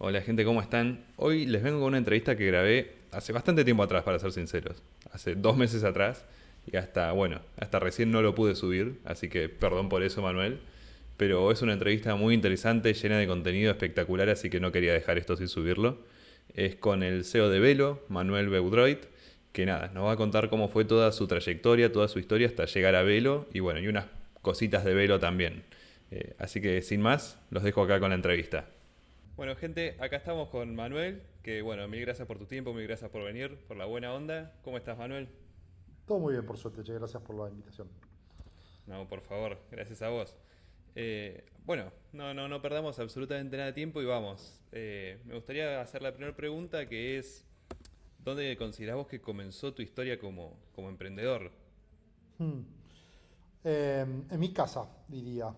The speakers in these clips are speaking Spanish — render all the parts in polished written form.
Hola gente, ¿cómo están? Hoy les vengo con una entrevista que grabé hace bastante tiempo atrás, para ser sinceros. Hace 2 meses atrás y hasta recién no lo pude subir, así que perdón por eso, Manuel. Pero es una entrevista muy interesante, llena de contenido espectacular, así que no quería dejar esto sin subirlo. Es con el CEO de Velo, Manuel Beudroit, que nada, nos va a contar cómo fue toda su trayectoria, toda su historia hasta llegar a Velo y bueno, y unas cositas de Velo también. Así que sin más, los dejo acá con la entrevista. Bueno, gente, acá estamos con Manuel, que bueno, mil gracias por tu tiempo, mil gracias por venir, por la buena onda. ¿Cómo estás, Manuel? Todo muy bien, por suerte, che. Gracias por la invitación. No, por favor, gracias a vos. Bueno, no perdamos absolutamente nada de tiempo y vamos. Me gustaría hacer la primera pregunta, que es, ¿dónde considerás vos que comenzó tu historia como emprendedor? Hmm. En mi casa, diría.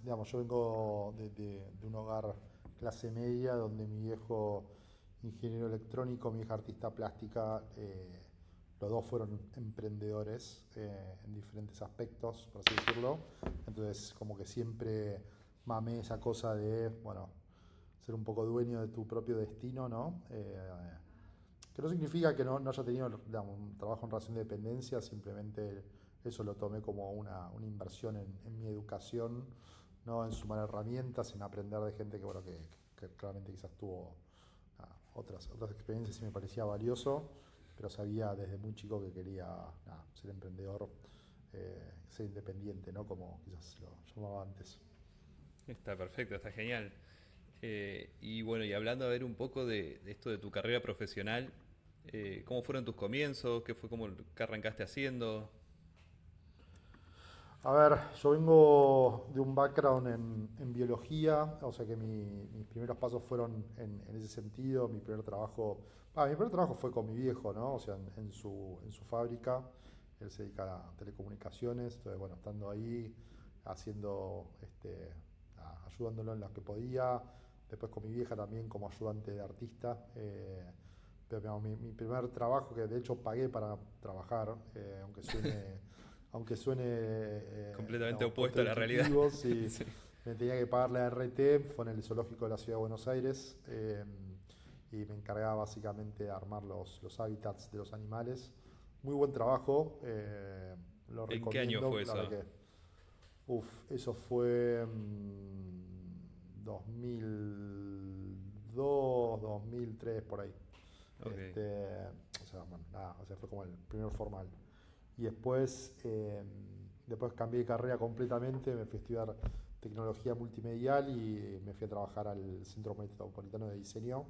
Digamos, yo vengo de un hogar clase media donde mi viejo ingeniero electrónico, mi hija artista plástica, los dos fueron emprendedores en diferentes aspectos, por así decirlo. Entonces, como que siempre mamé esa cosa de, bueno, ser un poco dueño de tu propio destino, ¿no? Que no significa que no haya tenido, digamos, un trabajo en relación de dependencia, simplemente eso lo tomé como una inversión en mi educación, ¿no? En sumar herramientas, en aprender de gente que, bueno, que claramente quizás tuvo otras experiencias y me parecía valioso, pero sabía desde muy chico que quería ser emprendedor, ser independiente, ¿no? Como quizás lo llamaba antes. Está perfecto, está genial. Y bueno, y hablando a ver un poco de esto de tu carrera profesional, ¿cómo fueron tus comienzos? ¿Qué fue como qué arrancaste haciendo? A ver, yo vengo de un background en biología, o sea que mis primeros pasos fueron en ese sentido. Mi primer trabajo fue con mi viejo, ¿no? O sea, en su fábrica. Él se dedica a telecomunicaciones, entonces, bueno, estando ahí, haciendo, ayudándolo en lo que podía. Después con mi vieja también como ayudante de artista. Pero digamos, mi primer trabajo, que de hecho pagué para trabajar, aunque suene Completamente digamos, opuesto a la realidad. contraintuitivo, si Sí. me tenía que pagar la RT, fue en el zoológico de la ciudad de Buenos Aires, y me encargaba básicamente de armar los hábitats de los animales. Muy buen trabajo, lo ¿En qué año fue recomiendo, la verdad eso? que, eso fue 2002, 2003, por ahí. Ok, Este, o sea, bueno, nada, o sea, fue como el primer formal. Y después cambié de carrera completamente, me fui a estudiar tecnología multimedial y me fui a trabajar al Centro Metropolitano de Diseño,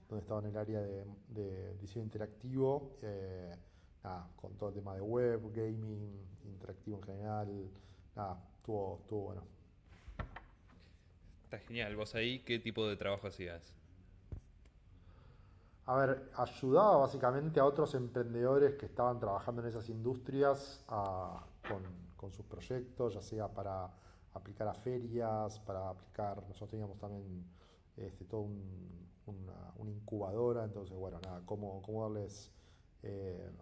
donde estaba en el área de diseño interactivo, con todo el tema de web, gaming, interactivo en general. Nada, estuvo bueno. está genial. ¿Vos ahí qué tipo de trabajo hacías? A ver, ayudaba básicamente a otros emprendedores que estaban trabajando en esas industrias con sus proyectos, ya sea para aplicar a ferias, para aplicar, nosotros teníamos también todo una incubadora, entonces bueno, nada, cómo darles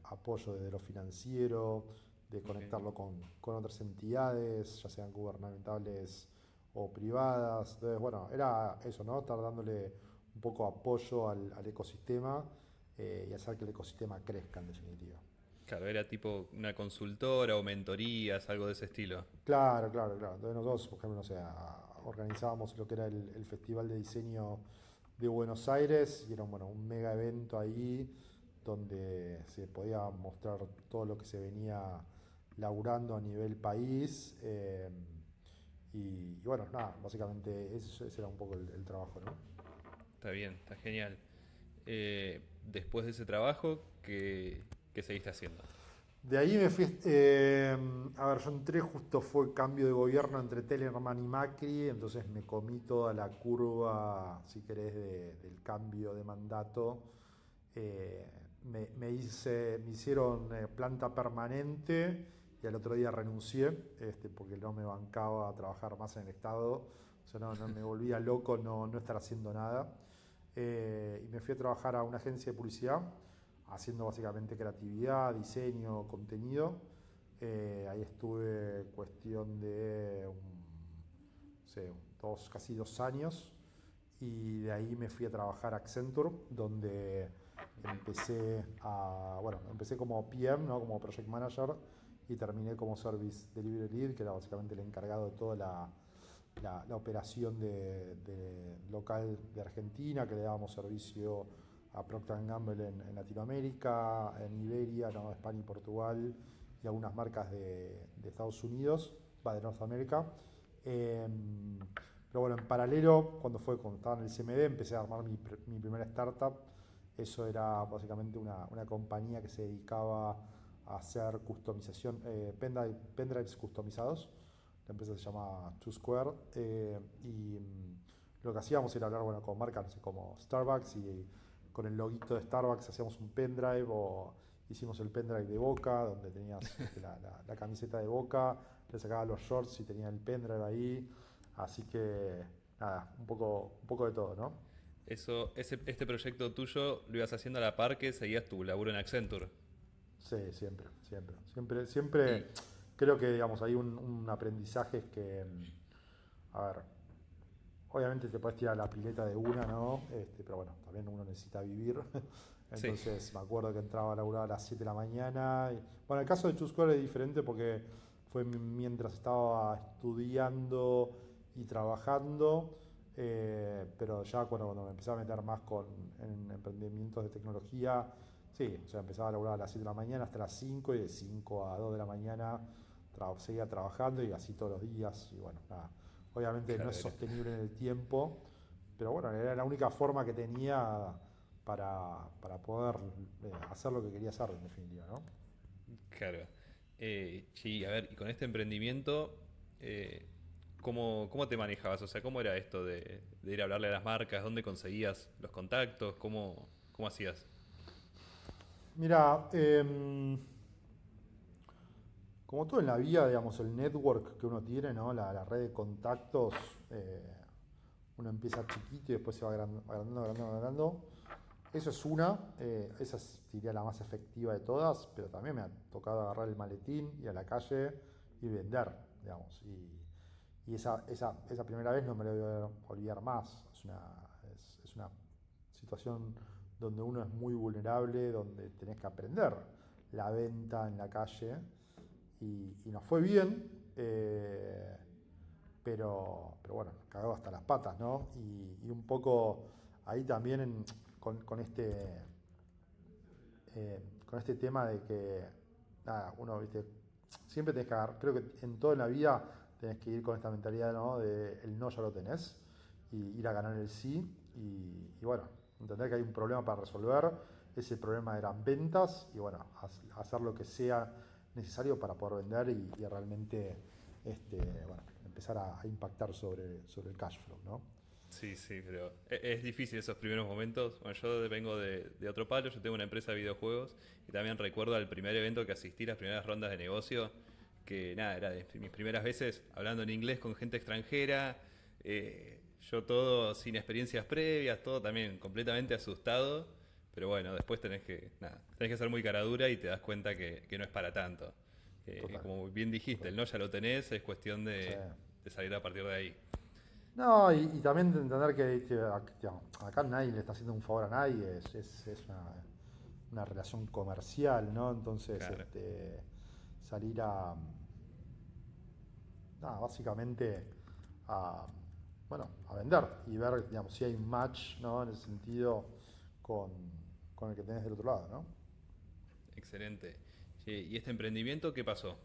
apoyo desde lo financiero, de Ok. conectarlo con otras entidades, ya sean gubernamentales o privadas. Entonces, bueno, era eso, ¿no? Estar dándole un poco apoyo al ecosistema, y hacer que el ecosistema crezca en definitiva. Claro, era tipo una consultora o mentorías, algo de ese estilo. Claro, claro, claro. Entonces nosotros, por ejemplo, no sé, organizábamos lo que era el Festival de Diseño de Buenos Aires y era bueno, un mega evento ahí donde se podía mostrar todo lo que se venía laburando a nivel país. Y bueno, nada, básicamente ese era un poco el trabajo, ¿no? Está bien, está genial. Después de ese trabajo, ¿qué seguiste haciendo? De ahí me fui, a ver, yo entré justo fue el cambio de gobierno entre Telemann y Macri, entonces me comí toda la curva, si querés, del cambio de mandato. Eh, me hicieron planta permanente y al otro día renuncié, porque no me bancaba a trabajar más en el Estado, o sea, no me volvía loco no estar haciendo nada. Y me fui a trabajar a una agencia de publicidad haciendo básicamente creatividad, diseño, contenido. Ahí estuve cuestión de no sé, casi 2 años. y de ahí me fui a trabajar a Accenture, donde empecé como PM, ¿no? Como Project Manager, y terminé como Service Delivery Lead, que era básicamente el encargado de toda la operación de local de Argentina, que le dábamos servicio a Procter Gamble en Latinoamérica, en Iberia, ¿no? España y Portugal, y algunas marcas de Estados Unidos, de Norteamérica. Pero bueno, en paralelo, cuando estaba en el CMD, empecé a armar mi primera startup. Eso era básicamente una compañía que se dedicaba a hacer customización, pendrives customizados. La empresa se llama Two Square. Lo que hacíamos era hablar, bueno, con marcas, no sé, como Starbucks, y con el loguito de Starbucks hacíamos un pendrive, o hicimos el pendrive de Boca, donde tenías la camiseta de Boca, le sacaba los shorts y tenía el pendrive ahí. Así que, nada, un poco de todo, ¿no? Este proyecto tuyo lo ibas haciendo a la par que seguías tu laburo en Accenture. Sí, siempre, siempre. Siempre Y creo que, digamos, hay un aprendizaje que, a ver, obviamente te puedes tirar la pileta de una, ¿no? Pero bueno, también uno necesita vivir. sí, Entonces me acuerdo que entraba a laburar a las 7 de la mañana. Bueno, el caso de Chuscore es diferente porque fue mientras estaba estudiando y trabajando, pero ya cuando me empecé a meter más en emprendimientos de tecnología, sí, o sea, empezaba a laburar a las 7 de la mañana hasta las 5, y de 5 a 2 de la mañana seguía trabajando, y así todos los días. Y bueno, nada, obviamente no claro, es sostenible en el tiempo, pero bueno, era la única forma que tenía para poder hacer lo que quería hacer, en definitiva, ¿no? claro. Sí, a ver, y con este emprendimiento, ¿cómo te manejabas? O sea, ¿cómo era esto de ir a hablarle a las marcas? ¿Dónde conseguías los contactos? ¿Cómo hacías? Mira, como todo en la vida, digamos, el network que uno tiene, ¿no? La red de contactos, uno empieza chiquito y después se va agrandando, agrandando, agrandando. Eso es esa sería la más efectiva de todas, pero también me ha tocado agarrar el maletín, ir a la calle y vender, digamos. Y esa primera vez no me la voy a olvidar más. Es una situación donde uno es muy vulnerable, donde tenés que aprender la venta en la calle, y nos fue bien, pero bueno, cagó hasta las patas, ¿no? Y un poco ahí también con este tema de que, nada, uno, viste, siempre tenés que agarrar, creo que en toda la vida tenés que ir con esta mentalidad, ¿no? De el no ya lo tenés, y ir a ganar el sí, y bueno, entender que hay un problema para resolver. Ese problema eran ventas, y bueno, hacer lo que sea necesario para poder vender, y realmente, bueno, empezar a impactar sobre el cash flow, ¿no? Sí, sí, pero es difícil esos primeros momentos. Bueno, yo vengo de otro palo, yo tengo una empresa de videojuegos y también recuerdo al primer evento que asistí, las primeras rondas de negocio, que nada, era de mis primeras veces hablando en inglés con gente extranjera, yo todo sin experiencias previas, todo también completamente asustado, pero bueno, después tenés que ser muy cara dura y te das cuenta que no es para tanto. Total, Como bien dijiste, total. el no ya lo tenés, es cuestión Sí. de salir a partir de ahí. No, y también de entender digamos, acá nadie le está haciendo un favor a nadie, es una relación comercial, ¿no? Entonces, Claro. salir nada, básicamente a, bueno, a vender y ver, digamos, si hay un match, ¿no? En ese sentido con, con el que tenés del otro lado, ¿no? Excelente. Sí, ¿y este emprendimiento qué pasó?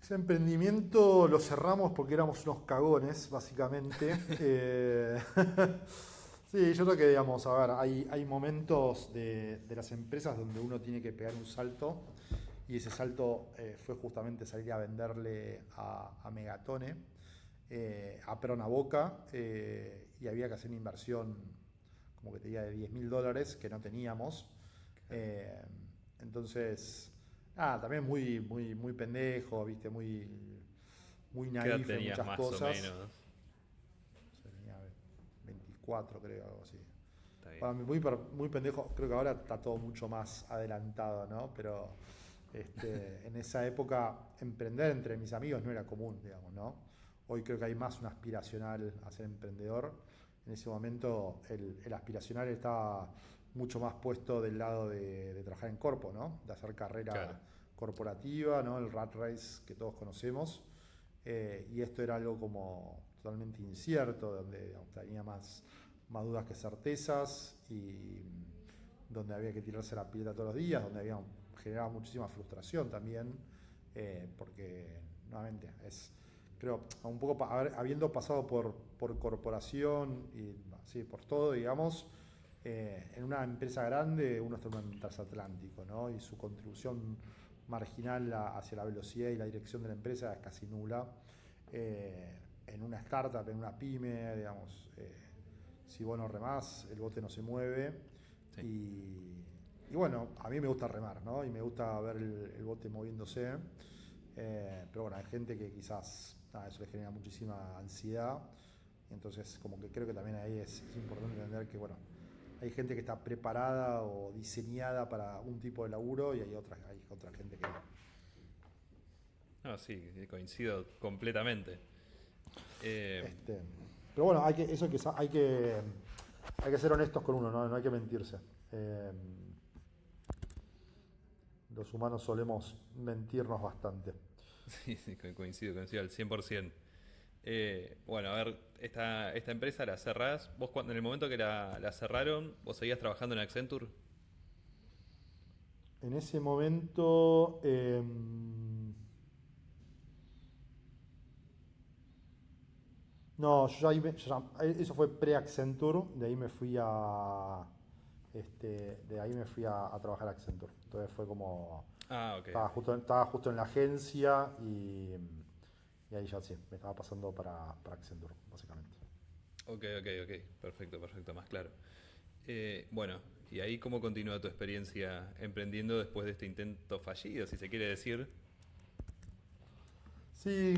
Ese emprendimiento lo cerramos porque éramos unos cagones, básicamente. Sí, yo creo que, digamos, a ver, hay momentos de las empresas donde uno tiene que pegar un salto, y ese salto fue justamente salir a venderle a Megatone, perdón, a Boca, y había que hacer una inversión, como que te diga, de $10.000 que no teníamos. Claro. Eh, entonces, también muy, muy, muy pendejo, viste, muy ¿Qué edad naif en tenías muchas más o cosas. menos? Yo tenía 24, creo, algo así. Está bien. Bueno, muy pendejo, creo que ahora está todo mucho más adelantado, ¿no? Pero en esa época emprender entre mis amigos no era común, digamos, ¿no? Hoy creo que hay más un aspiracional a ser emprendedor. En ese momento el aspiracional estaba mucho más puesto del lado de trabajar en corpo, ¿no? De hacer Claro, carrera corporativa, ¿no? El rat race que todos conocemos. Y esto era algo como totalmente incierto, donde digamos, tenía más dudas que certezas y donde había que tirarse la pileta todos los días, donde había generaba muchísima frustración también, porque nuevamente creo, un poco habiendo pasado por corporación y sí, por todo, digamos, en una empresa grande uno está en un transatlántico, ¿no? Y su contribución marginal hacia la velocidad y la dirección de la empresa es casi nula. En una startup, en una pyme, digamos, si vos no remás, el bote no se mueve. sí. Y bueno, a mí me gusta remar, ¿no? Y me gusta ver el bote moviéndose. Pero bueno, hay gente que quizás eso le genera muchísima ansiedad. Entonces, como que creo que también ahí es importante entender que, bueno, hay gente que está preparada o diseñada para un tipo de laburo y hay otra gente que no. No, sí, coincido completamente. Eh, Este, pero bueno, hay que ser honestos con uno, ¿no? No hay que mentirse. Eh, los humanos solemos mentirnos bastante. sí, sí, coincido al 100%. Bueno, a ver, esta empresa la cerrás. Vos en el momento que la cerraron, vos seguías trabajando en Accenture. En ese momento, no, eso fue pre-Accenture, de ahí me fui a trabajar a Accenture. Entonces fue como, Ah, ok, ok. estaba justo en la agencia y ahí ya sí, me estaba pasando para Accenture, básicamente. Ok, perfecto, perfecto, más claro. Bueno, y ahí cómo continúa tu experiencia emprendiendo después de este intento fallido, si se quiere decir. Sí,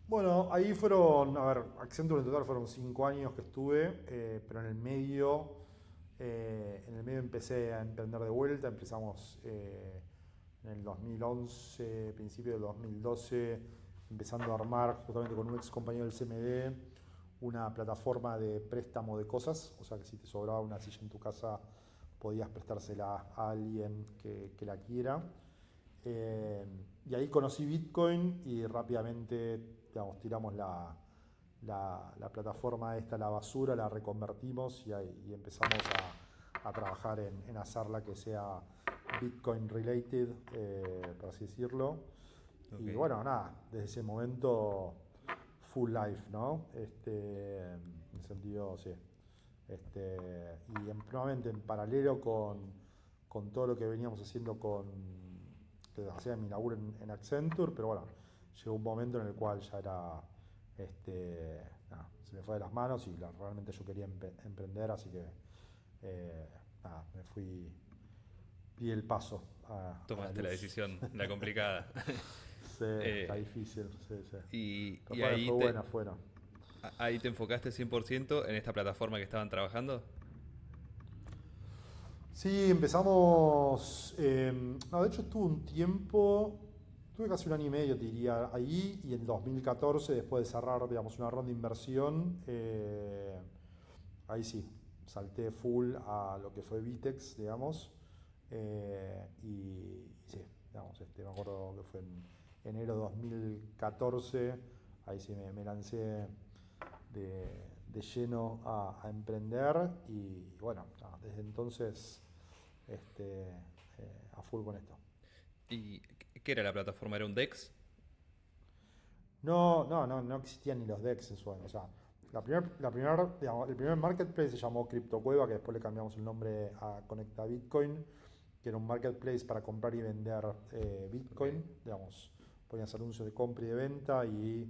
bueno, ahí fueron, a ver, Accenture en total fueron 5 años que estuve, pero en el medio empecé a emprender de vuelta, empezamos en el 2011, principio del 2012, empezando a armar justamente con un ex compañero del CMD una plataforma de préstamo de cosas, o sea que si te sobraba una silla en tu casa podías prestársela a alguien que la quiera. Eh, y ahí conocí Bitcoin y rápidamente, digamos, tiramos la plataforma esta a la basura, la reconvertimos y empezamos a trabajar en hacerla que sea Bitcoin related, por así decirlo. Ok, Y bueno, nada, desde ese momento full life, ¿no? En el sentido, sí. Nuevamente en paralelo con todo lo que veníamos haciendo que hacía mi laburo en Accenture, pero bueno, llegó un momento en el cual ya era, nada, se me fue de las manos y realmente yo quería emprender, así que eh, nada, di el paso a la tomaste la luz. decisión, la complicada. Sí, está Eh, difícil, sí, sí. Pero y fue buena, fuera. ahí te enfocaste 100% en esta plataforma que estaban trabajando. Sí, empezamos. No, de hecho, tuve casi un año y medio, te diría, ahí. Y en 2014, después de cerrar, digamos, una ronda de inversión, ahí sí, salté full a lo que fue Vitex, digamos. Y sí, digamos, me acuerdo que fue en enero de 2014, ahí sí me lancé de lleno a emprender y bueno, desde entonces a full con esto. ¿Y qué era la plataforma? ¿Era un DEX? No existían ni los DEX en su año. O sea, digamos, el primer marketplace se llamó CryptoCueva, que después le cambiamos el nombre a Conecta Bitcoin, que era un marketplace para comprar y vender Ok, Bitcoin. Digamos, ponías anuncios de compra y de venta y,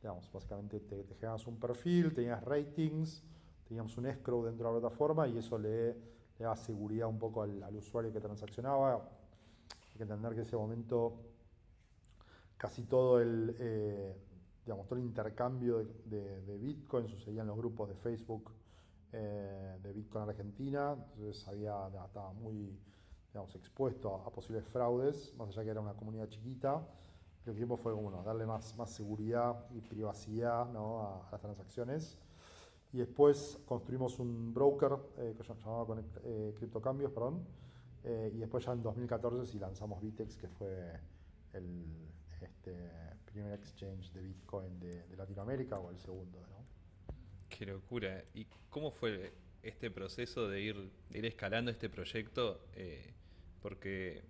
digamos, básicamente te generabas un perfil, tenías ratings, teníamos un escrow dentro de la plataforma y eso le daba seguridad un poco al usuario que transaccionaba. Hay que entender que en ese momento casi digamos, todo el intercambio de Bitcoin sucedía en los grupos de Facebook de Bitcoin Argentina, entonces estaba muy, digamos, expuesto a posibles fraudes, más allá que era una comunidad chiquita, el tiempo fue como, bueno, darle más seguridad y privacidad, ¿no? a las transacciones. Y después construimos un broker que se llamaba CryptoCambios, perdón. Y después ya en 2014 sí lanzamos Bitex, que fue el primer exchange de Bitcoin de Latinoamérica, o el segundo, ¿no? Qué locura. ¿Y cómo fue este proceso de ir escalando este proyecto? Porque,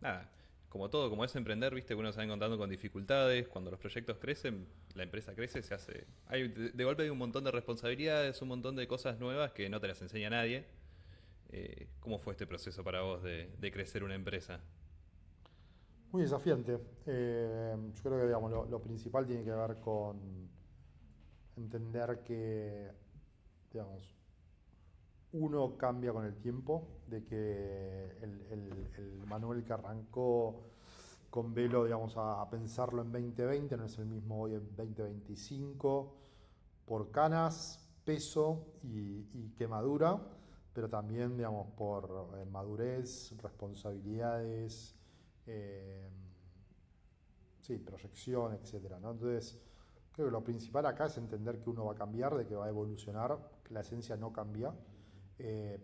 nada, como todo, como es emprender, viste que uno se va encontrando con dificultades. Cuando los proyectos crecen, la empresa crece, se hace. De golpe hay un montón de responsabilidades, un montón de cosas nuevas que no te las enseña nadie. ¿Cómo fue este proceso para vos de crecer una empresa? Muy desafiante. Yo creo que digamos, lo principal tiene que ver con entender que, digamos, uno cambia con el tiempo, de que el Manuel que arrancó con Velo, digamos, a pensarlo en 2020 no es el mismo hoy en 2025, por canas, peso y quemadura, pero también, digamos, por madurez, responsabilidades, eh, sí, proyección, etcétera, ¿no? Entonces, creo que lo principal acá es entender que uno va a cambiar, de que va a evolucionar, que la esencia no cambia,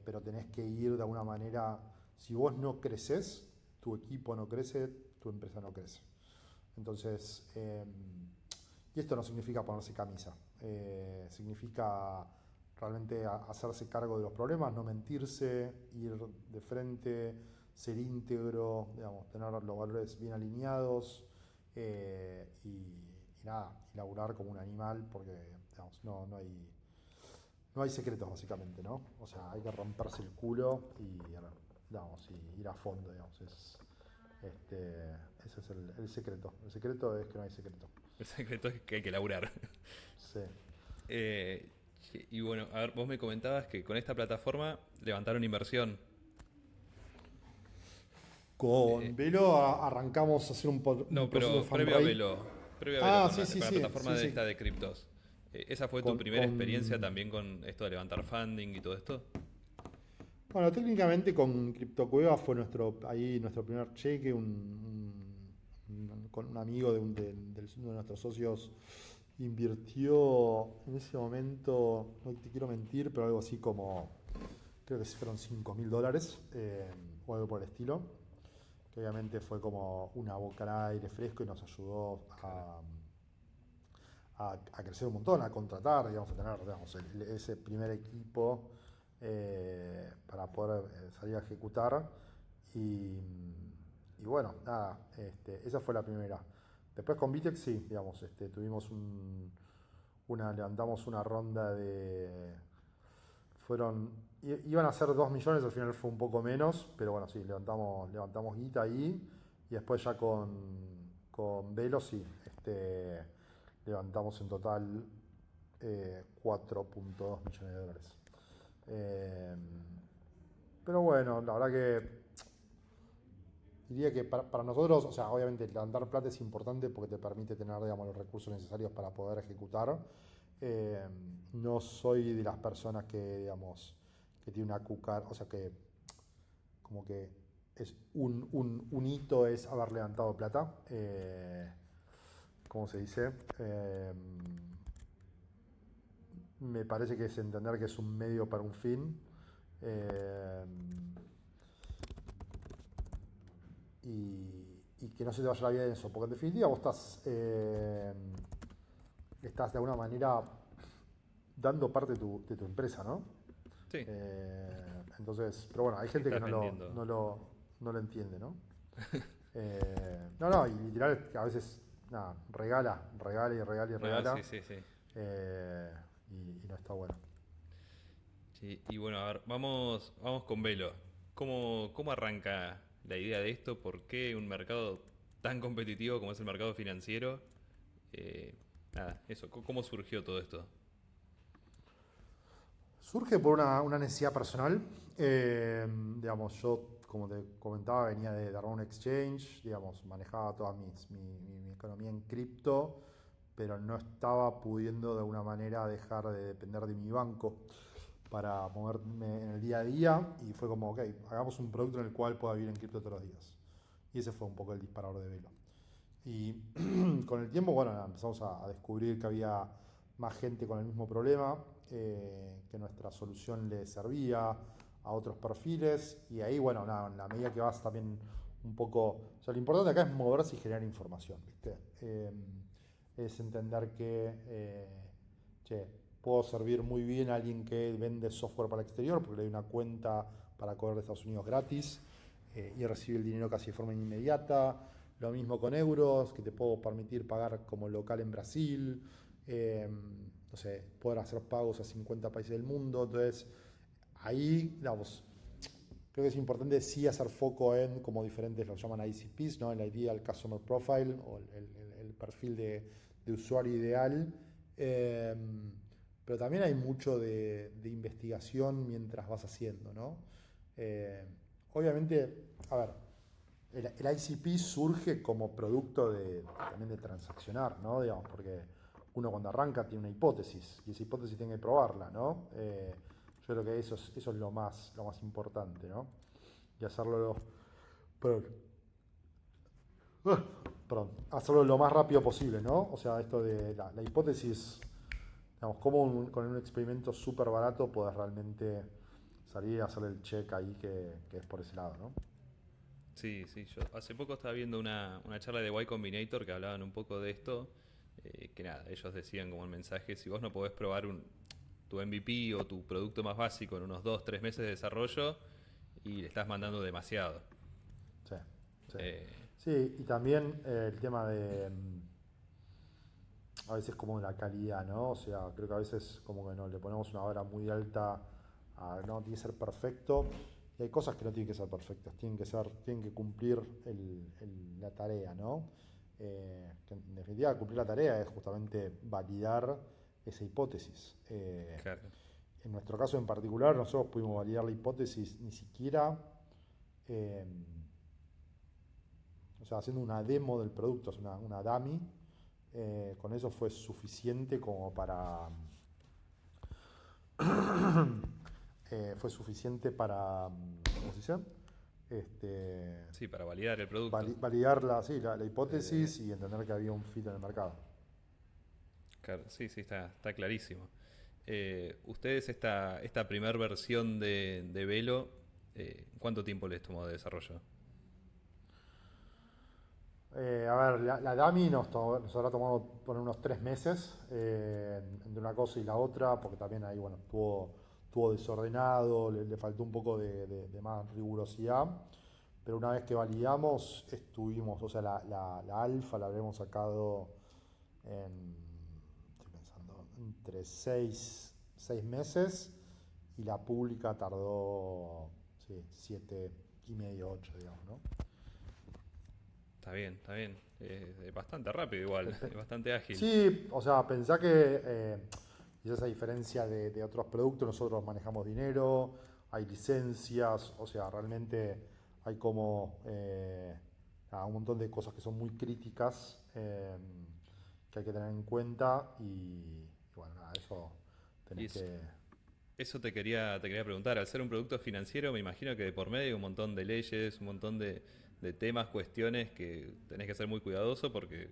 pero tenés que ir de alguna manera. Si vos no creces, tu equipo no crece, tu empresa no crece. Entonces, y esto no significa ponerse camisa, significa realmente hacerse cargo de los problemas, no mentirse, ir de frente, ser íntegro, digamos, tener los valores bien alineados, y nada, y laburar como un animal, porque digamos, no hay secretos básicamente, ¿no? O sea, hay que romperse el culo y, digamos, y ir a fondo, digamos. Ese es el secreto. El secreto es que no hay secreto. El secreto es que hay que laburar. Sí. Eh, y bueno, a ver, vos me comentabas que con esta plataforma levantaron inversión. Con Velo arrancamos a hacer un No, proceso de pero previo a fundraise. Velo, Ah, con sí, sí, con la sí, plataforma sí, de sí. esta de criptos. ¿Esa fue tu Con, primera experiencia con, también con esto de levantar funding y todo esto? bueno, técnicamente con CryptoCueva fue nuestro primer cheque, con un amigo uno de nuestros socios invirtió en ese momento, no te quiero mentir, pero algo así como, creo que fueron $5.000, o algo por el estilo, que obviamente fue como una bocanada de aire fresco y nos ayudó Claro. a crecer un montón, a contratar, digamos, a tener, digamos, ese primer equipo, para poder salir a ejecutar. Y, y bueno, nada, esa fue la primera. Después con Vitex sí, digamos, tuvimos levantamos una ronda iban a ser 2 millones, al final fue un poco menos, pero bueno, sí, levantamos guita ahí, y después ya con Velo sí, levantamos en total 4.2 millones de dólares. Eh, pero bueno, la verdad que diría que para nosotros, o sea, obviamente levantar plata es importante porque te permite tener, digamos, los recursos necesarios para poder ejecutar. Eh, no soy de las personas que, digamos, que tiene una cucar, o sea, que como que es un hito es haber levantado plata. ¿Cómo se dice? Me parece que es entender que es un medio para un fin. Eh, y que no se te vaya la vida en eso, porque en definitiva vos estás de alguna manera dando parte de tu empresa, ¿no? Sí, Entonces, pero bueno, hay gente que estás no lo, vendiendo. no lo, no lo entiende, ¿no? No, y literal que a veces, nada, regala y regala y No, sí, regala, sí, sí. eh, y no está bueno. Sí, y bueno, a ver, vamos con Velo. ¿Cómo arranca la idea de esto? ¿Por qué un mercado tan competitivo como es el mercado financiero? Nada, eso, ¿cómo surgió todo esto? Surge por una necesidad personal. Digamos, yo, como te comentaba, venía de armar un exchange, digamos, manejaba toda mi economía en cripto, pero no estaba pudiendo de alguna manera dejar de depender de mi banco para moverme en el día a día, y fue como, ok, hagamos un producto en el cual pueda vivir en cripto todos los días. Y ese fue un poco el disparador de Velo. Y con el tiempo, bueno, nada, empezamos a descubrir que había más gente con el mismo problema, que nuestra solución le servía a otros perfiles. Y ahí, bueno, nada, en la medida que vas también un poco. O sea, lo importante acá es moverse y generar información, ¿viste? Es entender que, che, puedo servir muy bien a alguien que vende software para el exterior porque le doy una cuenta para cobrar de Estados Unidos gratis, y recibe el dinero casi de forma inmediata. Lo mismo con euros, que te puedo permitir pagar como local en Brasil, no sé, poder hacer pagos a 50 países del mundo. Entonces, ahí, digamos, creo que es importante sí hacer foco en, como diferentes lo llaman ICPs, ¿no? El Ideal Customer Profile o el perfil de usuario ideal. Eh, pero también hay mucho de investigación mientras vas haciendo, ¿no? Eh, Obviamente, a ver, el ICP surge como producto también de transaccionar, ¿no? Digamos, porque uno cuando arranca tiene una hipótesis y esa hipótesis tiene que probarla, ¿no? Yo creo que eso es lo más importante, ¿no? Y perdón, hacerlo lo más rápido posible, ¿no? O sea, esto de la hipótesis, digamos, cómo con un experimento súper barato puedes realmente salir a hacer el check ahí que es por ese lado, ¿no? Sí, sí, yo hace poco estaba viendo una charla de Y Combinator que hablaban un poco de esto, que nada, ellos decían como el mensaje, si vos no podés probar tu MVP o tu producto más básico en unos 2, 3 meses de desarrollo y le estás mandando demasiado. Sí, sí. Eh, Sí, y también el tema de a veces como la calidad, ¿no? O sea, creo que a veces como que no le ponemos una vara muy alta a no tiene que ser perfecto. Y hay cosas que no tienen que ser perfectas, tienen que cumplir la tarea, ¿no? Que en definitiva cumplir la tarea es justamente validar esa hipótesis. claro. En nuestro caso en particular, nosotros pudimos validar la hipótesis ni siquiera, eh, o sea, haciendo una demo del producto, es una dummy. Con eso fue suficiente como para. Fue suficiente para. ¿Cómo se dice? Este, Sí, para validar el producto. validar sí, la Eh, hipótesis y entender que había un fit en el mercado. claro, sí, sí, está clarísimo. Ustedes esta primer versión de Velo, ¿cuánto tiempo les tomó de desarrollo? A ver, la DAMI nos habrá tomado por unos 3 meses, entre una cosa y la otra, porque también ahí, bueno, estuvo desordenado, le faltó un poco de más rigurosidad, pero una vez que validamos, o sea, la alfa la habremos sacado estoy pensando, entre 6 meses, y la pública tardó, sí, 7 y medio, 8, digamos, ¿no? Está bien, está bien. Es bastante rápido igual, es bastante ágil. Sí, o sea, pensá que quizás a diferencia de otros productos, nosotros manejamos dinero, hay licencias, o sea, realmente hay como un montón de cosas que son muy críticas, que hay que tener en cuenta y bueno, nada, eso Y tenés que. eso te quería preguntar, al ser un producto financiero me imagino que de por medio hay un montón de leyes, un montón de temas, cuestiones que tenés que ser muy cuidadoso porque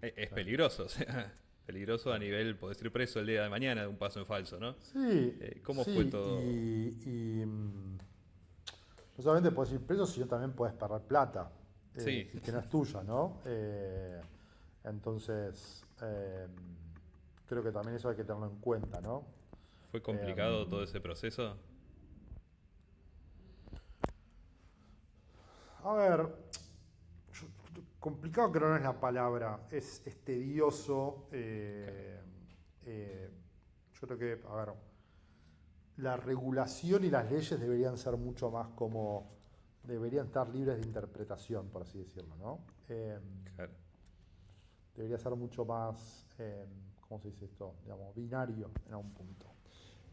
es Sí, peligroso, o sea, peligroso sí. a nivel, podés ir preso el día de mañana de un paso en falso, ¿no? Sí, ¿Cómo fue sí, todo? no solamente puedes ir preso, sino también puedes perder plata, Sí, y que no es tuya, ¿no? Entonces, creo que también eso hay que tenerlo en cuenta, ¿no? fue Eh, complicado todo ese proceso. a ver, complicado creo no es la palabra, es tedioso. Claro. Eh, yo creo que, a ver, la regulación y las leyes deberían ser mucho más como, deberían estar libres de interpretación, por así decirlo, ¿no? Claro. Debería ser mucho más, ¿cómo se dice esto? Digamos, binario en algún punto.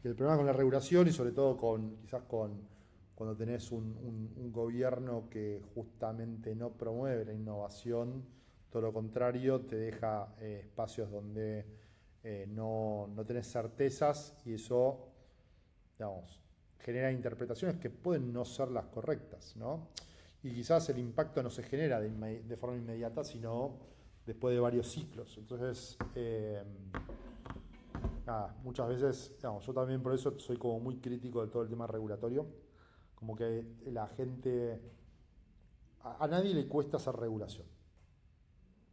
Y el problema con la regulación y sobre todo quizás cuando tenés un gobierno que justamente no promueve la innovación, todo lo contrario, te deja espacios donde no tenés certezas y eso, digamos, genera interpretaciones que pueden no ser las correctas, ¿no? Y quizás el impacto no se genera de forma inmediata, sino después de varios ciclos. Entonces, nada, muchas veces, digamos, yo también por eso soy como muy crítico de todo el tema regulatorio, como que la gente, a nadie le cuesta hacer regulación,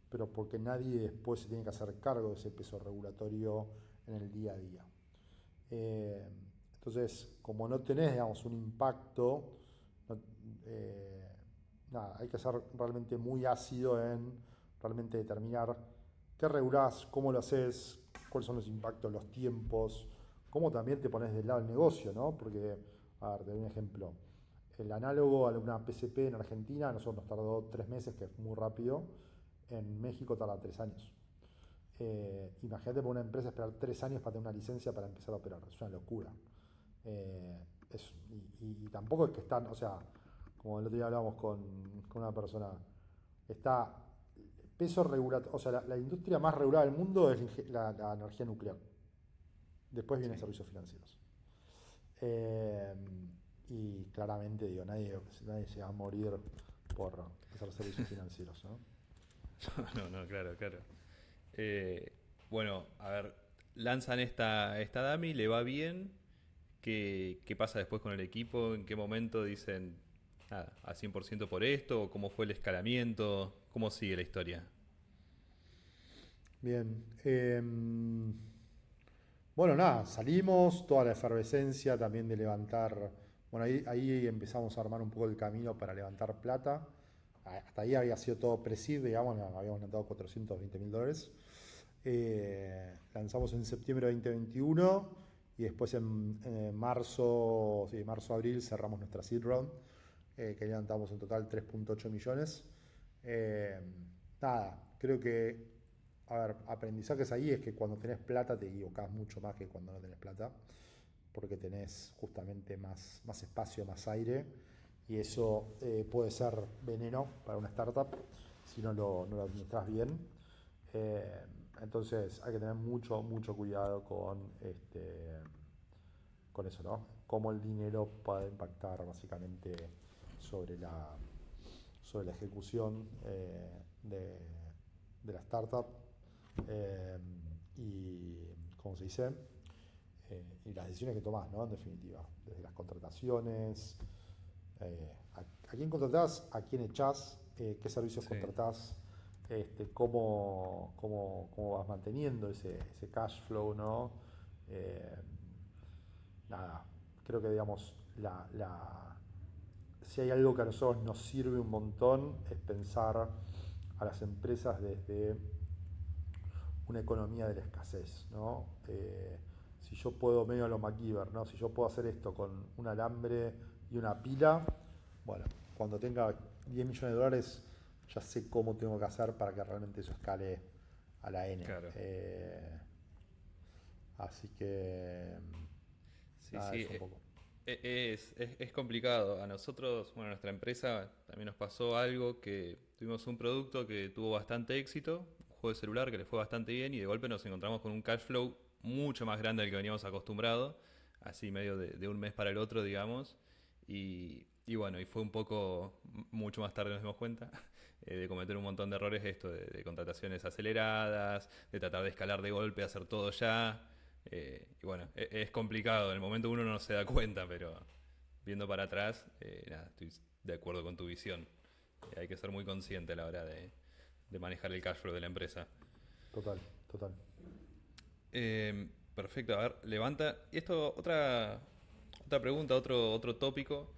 pero porque nadie después se tiene que hacer cargo de ese peso regulatorio en el día a día. Entonces, como no tenés, digamos, un impacto, no, nada, hay que ser realmente muy ácido en realmente determinar qué regulás, cómo lo haces, cuáles son los impactos, los tiempos, cómo también te pones del lado del negocio, ¿no? Porque, a ver, te doy un ejemplo. El análogo a una PCP en Argentina, a nosotros nos tardó 3 meses, que es muy rápido. En México tarda 3 años. Imagínate para una empresa esperar 3 años para tener una licencia para empezar a operar. Es una locura. Y tampoco es que están, o sea, como el otro día hablábamos con una persona, está peso regulatorio, o sea, la industria más regulada del mundo es la energía nuclear. Después vienen Sí. servicios financieros. Y claramente, digo, nadie se va a morir por hacer servicios financieros, ¿no? No, claro, claro. Eh, bueno, a ver, lanzan esta dummy, le va bien. ¿Qué pasa después con el equipo? ¿En qué momento dicen, nada, a 100% por esto? ¿O cómo fue el escalamiento? ¿Cómo sigue la historia? Bien. Bueno, nada, salimos, toda la efervescencia también de levantar. Bueno, ahí empezamos a armar un poco el camino para levantar plata. Hasta ahí había sido todo pre-seed, digamos, habíamos levantado $420.000. Lanzamos en septiembre de 2021 y después en marzo, sí, marzo-abril cerramos nuestra seed round, que levantamos en total 3.8 millones. Eh, Nada, creo que, a ver, aprendizajes ahí es que cuando tenés plata te equivocás mucho más que cuando no tenés plata, porque tenés justamente más espacio, más aire, y eso puede ser veneno para una startup si no lo administras bien. Eh, entonces hay que tener mucho cuidado con eso, ¿no? Cómo el dinero puede impactar básicamente sobre la ejecución de la startup, eh, y, ¿cómo se dice? Y las decisiones que tomás, ¿no? En definitiva, desde las contrataciones, a quién contratás, a quién echás, qué servicios Sí. contratás, cómo vas manteniendo ese cash flow, ¿no? Eh, Nada, creo que digamos, si hay algo que a nosotros nos sirve un montón es pensar a las empresas desde una economía de la escasez, ¿no? Si yo puedo, medio a lo MacGyver, ¿no? Si yo puedo hacer esto con un alambre y una pila, bueno, cuando tenga 10 millones de dólares ya sé cómo tengo que hacer para que realmente eso escale a la N. Claro. Así que, Sí, nada, sí. eso un poco. Es complicado. A nosotros, bueno, a nuestra empresa también nos pasó algo que tuvimos un producto que tuvo bastante éxito, un juego de celular que le fue bastante bien y de golpe nos encontramos con un cash flow mucho más grande del que veníamos acostumbrados, así medio de un mes para el otro, digamos. Y bueno, y fue un poco, mucho más tarde nos dimos cuenta, de cometer un montón de errores esto, de contrataciones aceleradas, de tratar de escalar de golpe, hacer todo ya. Y bueno, es complicado, en el momento uno no se da cuenta, pero viendo para atrás, nada, estoy de acuerdo con tu visión. Hay que ser muy consciente a la hora de manejar el cash flow de la empresa. Total, total. Perfecto, a ver, levanta. Y esto, otra pregunta, otro tópico.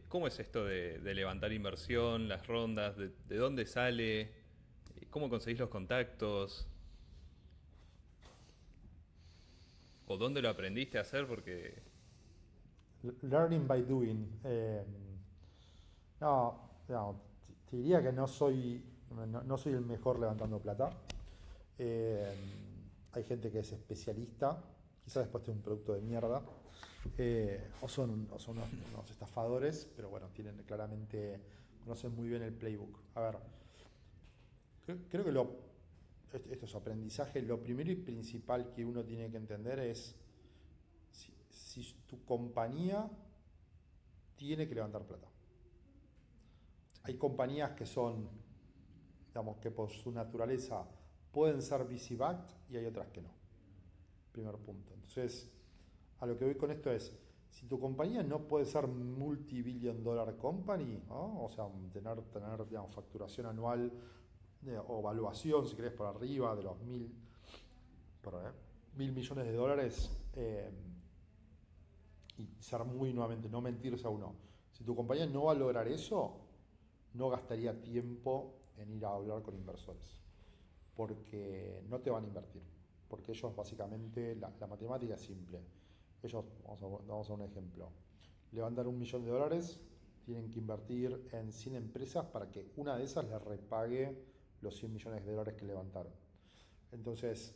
¿Cómo es esto de levantar inversión, las rondas? ¿De dónde sale? ¿Cómo conseguís los contactos? ¿O dónde lo aprendiste a hacer? Porque... Learning by doing. No, te diría que no soy el mejor levantando plata. Eh, Hay gente que es especialista, quizás después tiene un producto de mierda, o son unos estafadores, pero bueno, conocen muy bien el playbook. A ver, creo que esto es aprendizaje. Lo primero y principal que uno tiene que entender es si tu compañía tiene que levantar plata. Hay compañías que son digamos, que por su naturaleza pueden ser VC-backed y hay otras que no. Primer punto. Entonces, a lo que voy con esto es, si tu compañía no puede ser multi-billion dollar company, ¿no? O sea, tener digamos, facturación anual o valuación, si querés, por arriba de los 1.000 millones de dólares, y ser muy nuevamente, no mentirse a uno. Si tu compañía no va a lograr eso, no gastaría tiempo en ir a hablar con inversores, porque no te van a invertir, porque ellos básicamente, la matemática es simple. Ellos, vamos a un ejemplo, levantan $1.000.000, tienen que invertir en 100 empresas para que una de esas les repague los $100 millones que levantaron. Entonces,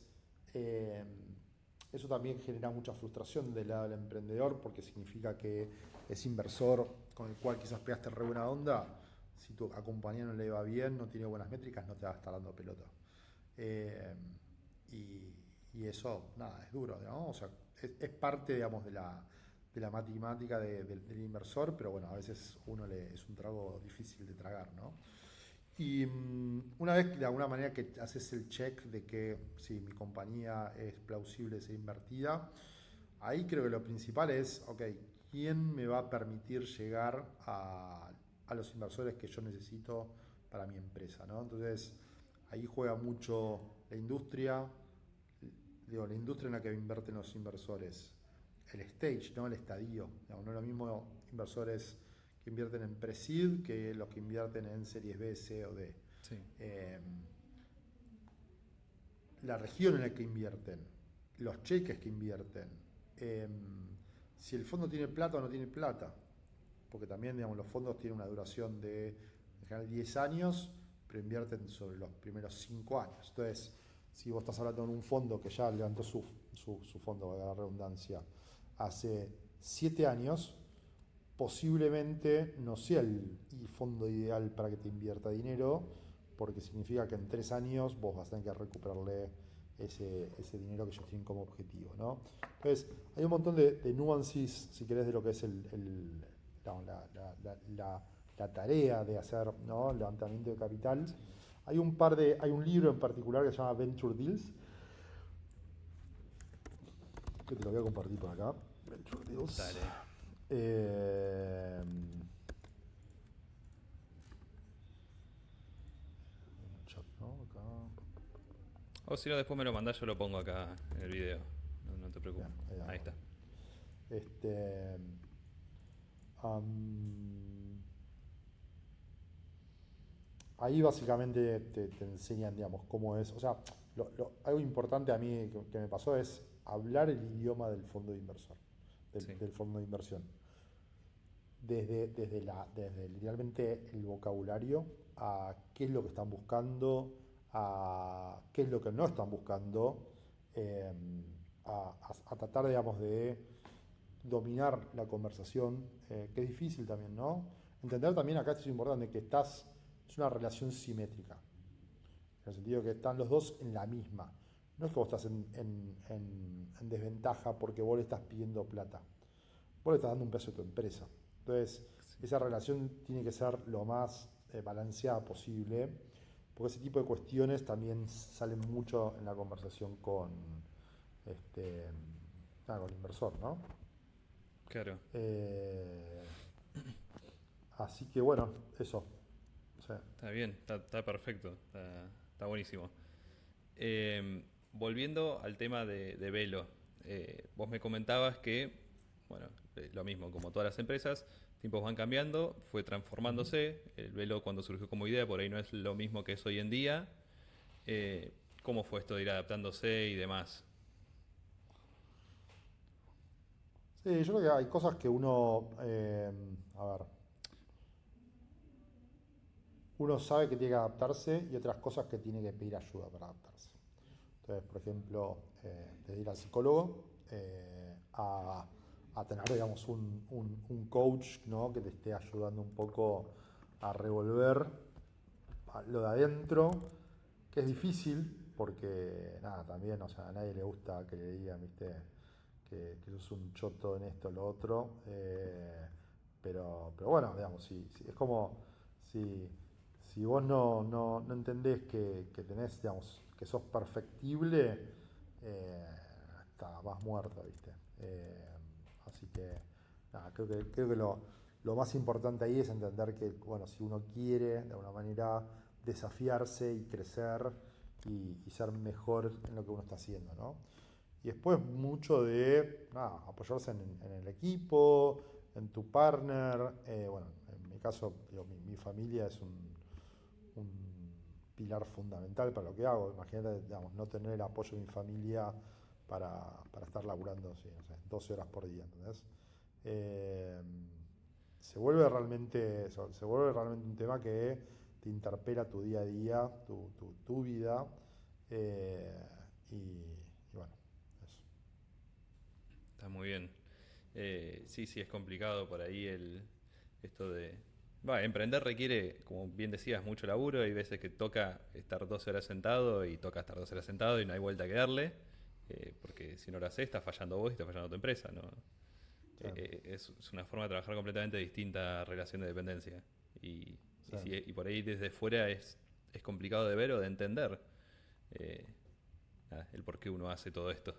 eso también genera mucha frustración del lado del emprendedor, porque significa que ese inversor con el cual quizás pegaste re buena onda, si tu compañía no le va bien, no tiene buenas métricas, no te va a estar dando pelota. Y eso, nada, es duro, ¿no? O sea, es parte, digamos, de la matemática del inversor, pero bueno, a veces es un trago difícil de tragar, ¿no? Y una vez que de alguna manera que haces el check de que sí, mi compañía es plausible ser invertida, ahí creo que lo principal es, ok, ¿quién me va a permitir llegar a los inversores que yo necesito para mi empresa, ¿no? Entonces, ahí juega mucho la industria, la industria en la que invierten los inversores, el stage, ¿no? El estadio. No es lo mismo inversores que invierten en pre-seed que los que invierten en series B, C o D. Sí. La región en la que invierten, los cheques que invierten, si el fondo tiene plata o no tiene plata, porque también, digamos, los fondos tienen una duración de en general 10 años, pero invierten sobre los primeros 5 años. Entonces, si vos estás hablando de un fondo que ya levantó su fondo, valga la redundancia, hace 7 años, posiblemente no sea el fondo ideal para que te invierta dinero, porque significa que en 3 años vos vas a tener que recuperarle ese dinero que ellos tienen como objetivo, ¿no? Entonces, hay un montón de nuances, si querés, de lo que es la tarea de hacer, ¿no?, levantamiento de capital. Hay un libro en particular que se llama Venture Deals, que te lo voy a compartir por acá. Venture Deals. Dale. Chat, ¿no? Acá. O si no, después me lo mandás, yo lo pongo acá en el video. No te preocupes. Bien, Ahí está. Ahí básicamente te enseñan, digamos, cómo es. O sea, algo importante a mí que me pasó es hablar el idioma del fondo de inversor, Sí. del fondo de inversión. Desde literalmente el vocabulario a qué es lo que están buscando, a qué es lo que no están buscando, a tratar, digamos, de dominar la conversación, que es difícil también, ¿no? Entender también acá, esto es importante, que es una relación simétrica, en el sentido que están los dos en la misma. No es que vos estás en desventaja porque vos le estás pidiendo plata, vos le estás dando un peso a tu empresa. Entonces, esa relación tiene que ser lo más balanceada posible, porque ese tipo de cuestiones también salen mucho en la conversación con el inversor, ¿no? Claro. Así que bueno, eso. Sí. Está bien, está perfecto, está buenísimo. Volviendo al tema de Velo, vos me comentabas que, bueno, lo mismo, como todas las empresas, tiempos van cambiando, fue transformándose. El Velo, cuando surgió como idea, por ahí no es lo mismo que es hoy en día. ¿Cómo fue esto de ir adaptándose y demás? Sí, yo creo que hay cosas que uno sabe que tiene que adaptarse y otras cosas que tiene que pedir ayuda para adaptarse. Entonces, por ejemplo, desde ir al psicólogo a tener, digamos, un coach, ¿no?, que te esté ayudando un poco a revolver lo de adentro, que es difícil porque, nada, también, o sea, a nadie le gusta que le digan, viste, que sos un choto en esto o lo otro, pero bueno, digamos, es como si si vos no entendés que tenés, digamos, que sos perfectible, eh, vas muerto, ¿viste? Así que, nada, creo que lo más importante ahí es entender que, bueno, si uno quiere, de alguna manera, desafiarse y crecer y ser mejor en lo que uno está haciendo, ¿no? Y después mucho de, nada, apoyarse en el equipo, en tu partner. Bueno, en mi caso, digo, mi familia es un pilar fundamental para lo que hago. Imagínate, digamos, no tener el apoyo de mi familia para estar laburando, sí, no sé, 12 horas por día, ¿entendés? Eh, se vuelve realmente un tema que te interpela tu día a día, tu vida, eh, y, y bueno, eso. Está muy bien. Sí, sí, es complicado por ahí esto de... Va, emprender requiere, como bien decías, mucho laburo. Hay veces que toca estar 12 horas sentado y toca estar 12 horas sentado y no hay vuelta que darle. Porque si no lo haces, estás fallando vos y estás fallando tu empresa, ¿no? Sí, Es una forma de trabajar completamente distinta a relación de dependencia. Y, sí, y por ahí desde fuera es complicado de ver o de entender eh, nada, el por qué uno hace todo esto.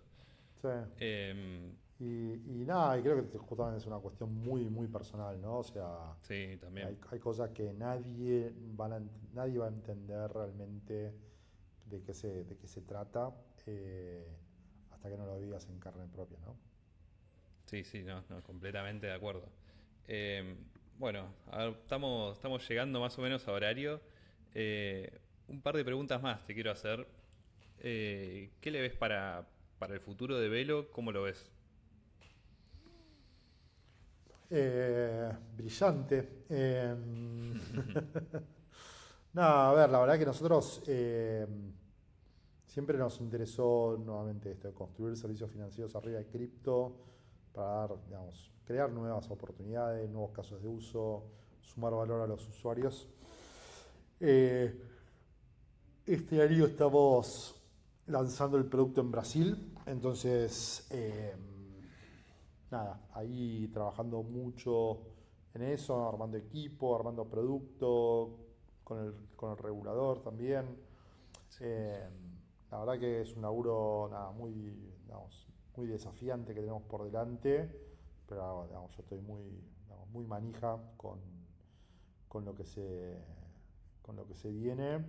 sí. Em, Y nada, y creo que justamente es una cuestión muy personal, ¿no? O sea, sí, también. hay cosas que nadie va a entender realmente de qué se trata, hasta que no lo vivas en carne propia, ¿no? Sí, sí, no, no, completamente de acuerdo. Bueno, a ver, estamos llegando más o menos a horario. Un par de preguntas más te quiero hacer. ¿Qué le ves para el futuro de Velo? ¿Cómo lo ves? Brillante. Nada, a ver, la verdad que nosotros siempre nos interesó nuevamente esto de construir servicios financieros arriba de cripto para dar, digamos, crear nuevas oportunidades, nuevos casos de uso, sumar valor a los usuarios. Eh, este año estamos lanzando el producto en Brasil, entonces, nada, ahí trabajando mucho en eso, armando equipo, armando producto, con el regulador también. Sí. Eh, la verdad que es un laburo, nada, muy, digamos, muy desafiante que tenemos por delante, pero digamos, yo estoy muy manija con lo que se, con lo que se viene.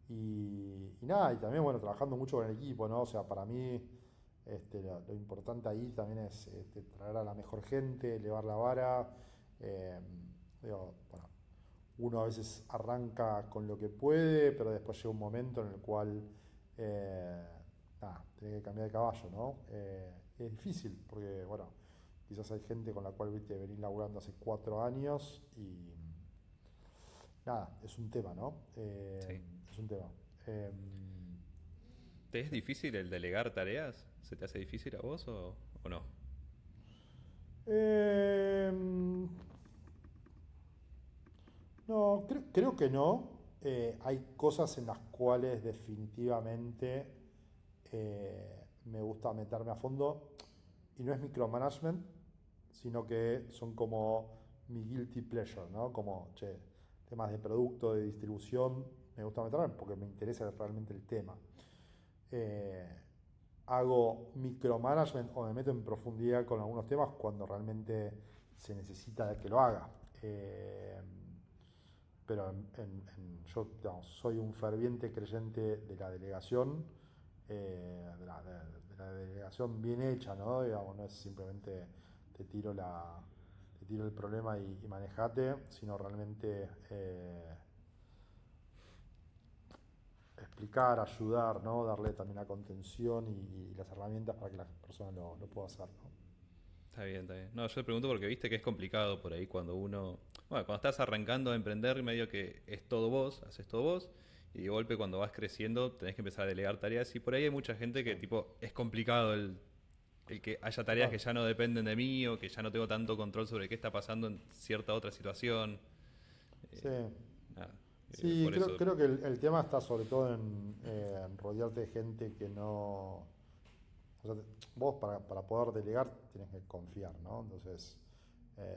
Y nada, y también, bueno, trabajando mucho con el equipo, ¿no? O sea, para mí, lo importante ahí también es traer a la mejor gente, elevar la vara. eh, bueno, uno a veces arranca con lo que puede, pero después llega un momento en el cual, eh, nada, tiene que cambiar de caballo, ¿no? Es difícil, porque, bueno, quizás hay gente con la cual, viste, venís laburando hace 4 años y nada, es un tema, ¿no? Sí. Es un tema. Eh, ¿Te es difícil el delegar tareas? ¿Se te hace difícil a vos o no? eh, no, creo que no. Hay cosas en las cuales definitivamente me gusta meterme a fondo y no es micromanagement, sino que son como mi guilty pleasure, ¿no? Como, che, temas de producto, de distribución, me gusta meterme porque me interesa realmente el tema. Eh, Hago micromanagement o me meto en profundidad con algunos temas cuando realmente se necesita que lo haga. Pero yo, digamos, soy un ferviente creyente de la delegación, de la delegación bien hecha, ¿no? Digamos, no es simplemente te tiro te tiro el problema y manejate, sino realmente explicar, ayudar, ¿no? Darle también la contención y las herramientas para que la persona lo pueda hacer, ¿no? Está bien, está bien. No, yo te pregunto porque viste que es complicado por ahí cuando uno... Bueno, cuando estás arrancando a emprender, medio que es todo vos, haces todo vos, y de golpe cuando vas creciendo tenés que empezar a delegar tareas, y por ahí hay mucha gente Sí, que tipo, es complicado el que haya tareas que total. ya no dependen de mí o que ya no tengo tanto control sobre qué está pasando en cierta otra situación. Sí. Eh, nada, Sí, por creo, eso, creo que el tema está sobre todo en rodearte de gente que no... O sea, vos para poder delegar tienes que confiar, ¿no? Entonces,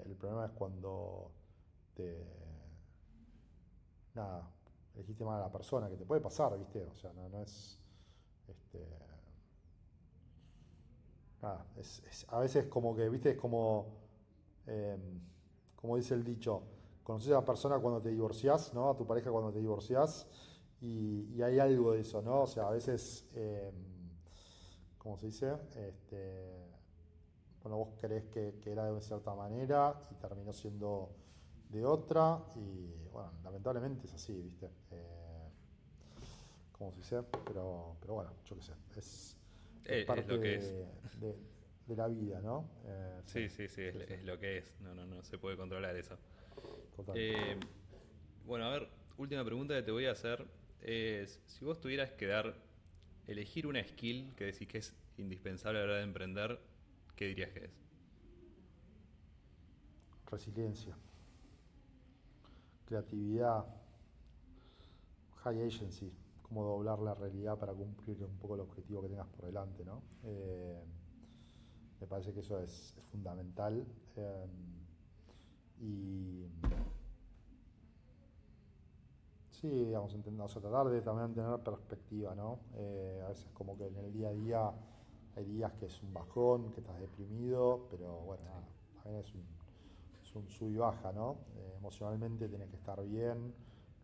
el problema es cuando te... Nada, elegiste mal a la persona, que te puede pasar, ¿viste? O sea, no es, este, nada, a veces como que, ¿viste? Es eh, como dice el dicho, conoces a la persona cuando te divorciás, ¿no? A tu pareja cuando te divorciás, y hay algo de eso, ¿no? O sea, a veces, ¿cómo se dice? Bueno, vos creés que era de cierta manera y terminó siendo de otra, y bueno, lamentablemente es así, ¿viste? ¿Cómo se dice? Pero bueno, yo qué sé, es Es parte lo que es. de la vida, ¿no? Sí, Sí, sí, sí, sí, sí, es lo que es. No se puede controlar eso. total. Eh, bueno, a ver, última pregunta que te voy a hacer es, si vos tuvieras que elegir una skill que decís que es indispensable a la hora de emprender, ¿qué dirías que es? Resiliencia, creatividad, high agency, cómo doblar la realidad para cumplir un poco el objetivo que tengas por delante, ¿no? Me parece que eso es fundamental. Y sí, digamos, o sea, tratar de también tener perspectiva, ¿no? A veces como que en el día a día hay días que es un bajón, que estás deprimido, pero bueno, Sí. nada, también es un sub y baja, ¿no? Emocionalmente tenés que estar bien,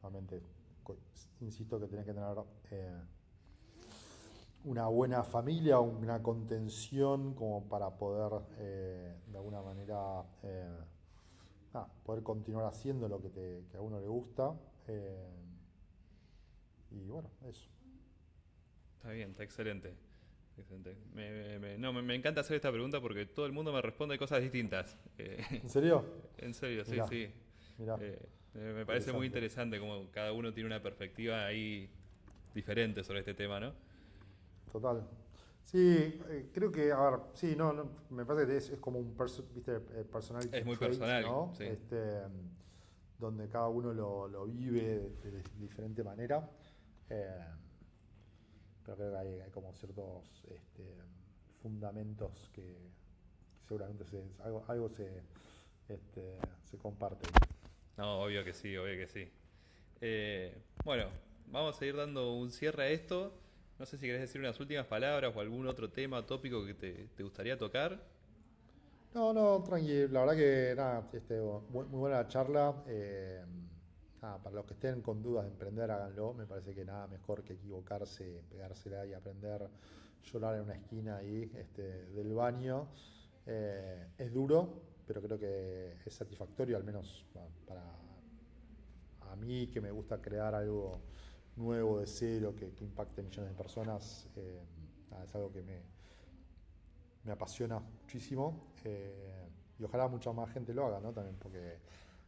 realmente, insisto que tenés que tener una buena familia, una contención como para poder de alguna manera poder continuar haciendo lo que a uno le gusta. Y bueno, eso. Está bien, está excelente. Excelente. No, me encanta hacer esta pregunta porque todo el mundo me responde cosas distintas. ¿En serio? En serio, sí, Mirá, sí. mirá, Me parece muy interesante. interesante como cada uno tiene una perspectiva ahí diferente sobre este tema, ¿no? Total. Sí, creo que, a ver, sí, me parece que es como un ¿viste? Personality Es muy trait, personal, ¿no? sí. Donde cada uno lo vive de diferente manera. Eh, pero creo que hay como ciertos fundamentos que seguramente algo se comparte. No, obvio que sí, obvio que sí. Bueno, vamos a ir dando un cierre a esto. No sé si querés decir unas últimas palabras o algún otro tema, tópico que te gustaría tocar. No, tranqui, la verdad que nada, muy buena la charla. Nada, para los que estén con dudas de emprender, háganlo. Me parece que nada mejor que equivocarse, pegársela y aprender, llorar en una esquina ahí del baño. Es duro, pero creo que es satisfactorio, al menos para a mí que me gusta crear algo nuevo de cero, que impacte millones de personas. Nada, es algo que me apasiona muchísimo, y ojalá mucha más gente lo haga, ¿no? También porque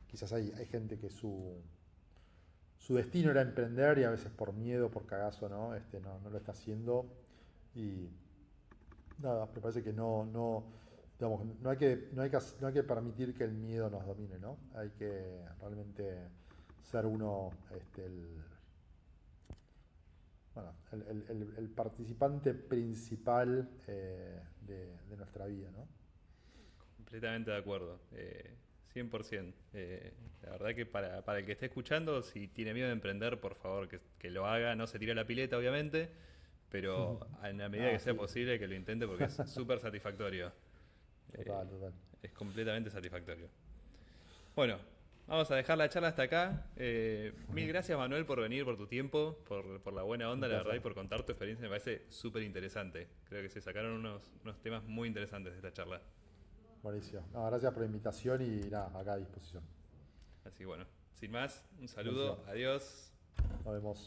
quizás hay gente que su destino era emprender y a veces por miedo, por cagazo, ¿no? No lo está haciendo, y nada, me parece que digamos, no hay que permitir que el miedo nos domine, ¿no? Hay que realmente ser uno, bueno, el participante principal de nuestra vida, ¿no? Completamente de acuerdo. 100%. La verdad que para el que esté escuchando, si tiene miedo de emprender, por favor que lo haga. No se tire a la pileta, obviamente, pero en la medida que Ah, sea sí, posible que lo intente porque es súper satisfactorio. Eh, total. es completamente satisfactorio. Bueno, vamos a dejar la charla hasta acá. Mil gracias, Manuel, por venir, por tu tiempo, por la buena Un onda, la verdad, y placer. por contar tu experiencia. Me parece súper interesante. Creo que se sacaron unos temas muy interesantes de esta charla. Mauricio. No, gracias por la invitación y nada, acá a disposición. Así que bueno, sin más, un Buenísimo. saludo, adiós. Nos vemos.